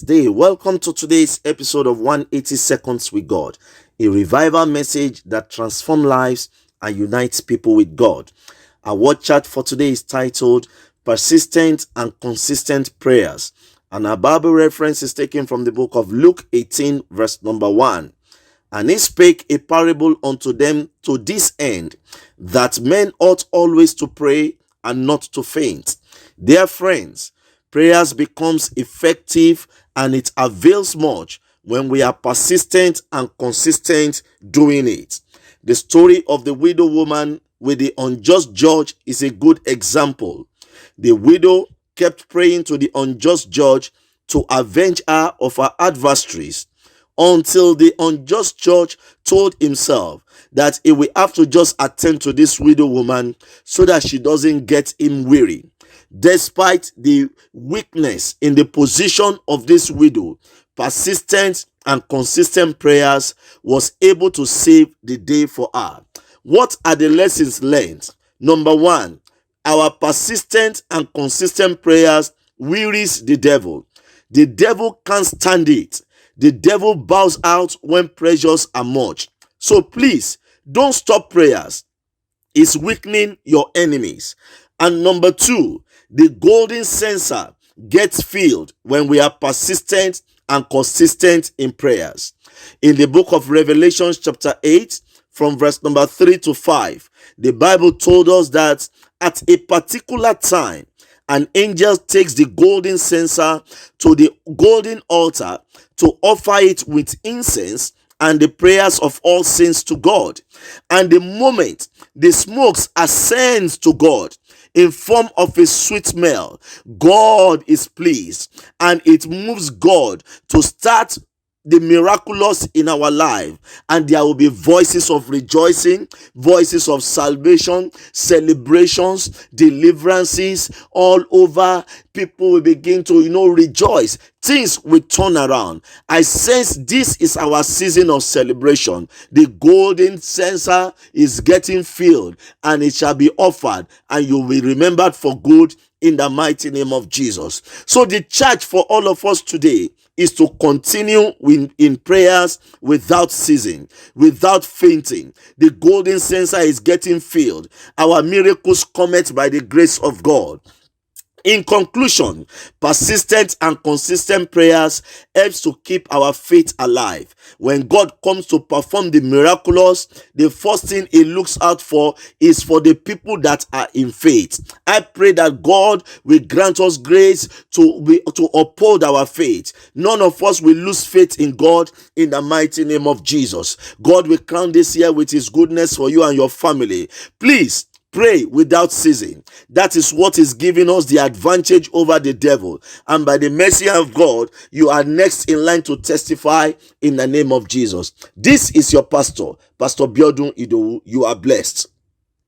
Day. Welcome to today's episode of 180 Seconds with God, a revival message that transforms lives and unites people with God. Our word chart for today is titled Persistent and Consistent Prayers, and our Bible reference is taken from the book of Luke 18, verse number 1. And he spake a parable unto them to this end, that men ought always to pray and not to faint. Dear friends, prayers becomes effective and it avails much when we are persistent and consistent doing it. The story of the widow woman with the unjust judge is a good example. The widow kept praying to the unjust judge to avenge her of her adversaries until the unjust judge told himself that he will have to just attend to this widow woman so that she doesn't get him weary. Despite the weakness in the position of this widow, persistent and consistent prayers was able to save the day for her. What are the lessons learned? Number one, our persistent and consistent prayers wearies the devil. The devil can't stand it. The devil bows out when pressures are much. So please, don't stop prayers. It's weakening your enemies. And number two, the golden censer gets filled when we are persistent and consistent in prayers. In the book of Revelation chapter 8, from verse number 3 to 5, the Bible told us that at a particular time, an angel takes the golden censer to the golden altar to offer it with incense and the prayers of all saints to God. And the moment the smokes ascends to God in form of a sweet smell, God is pleased, and it moves God to start the miraculous in our life, and there will be voices of rejoicing, voices of salvation, celebrations, deliverances all over. People will begin to rejoice. Things will turn around. I sense this is our season of celebration. The golden censer is getting filled, and it shall be offered, and you will be remembered for good in the mighty name of Jesus. So the charge for all of us today is to continue in prayers without ceasing, without fainting. The golden censer is getting filled. Our miracles cometh by the grace of God. In conclusion, persistent and consistent prayers helps to keep our faith alive. When God comes to perform the miraculous, the first thing he looks out for is for the people that are in faith. I pray that God will grant us grace to uphold our faith. None of us will lose faith in God in the mighty name of Jesus. God will crown this year with his goodness for you and your family. Please, pray without ceasing. That is what is giving us the advantage over the devil. And by the mercy of God, you are next in line to testify in the name of Jesus. This is your pastor, Pastor Biodun Idowu. You are blessed.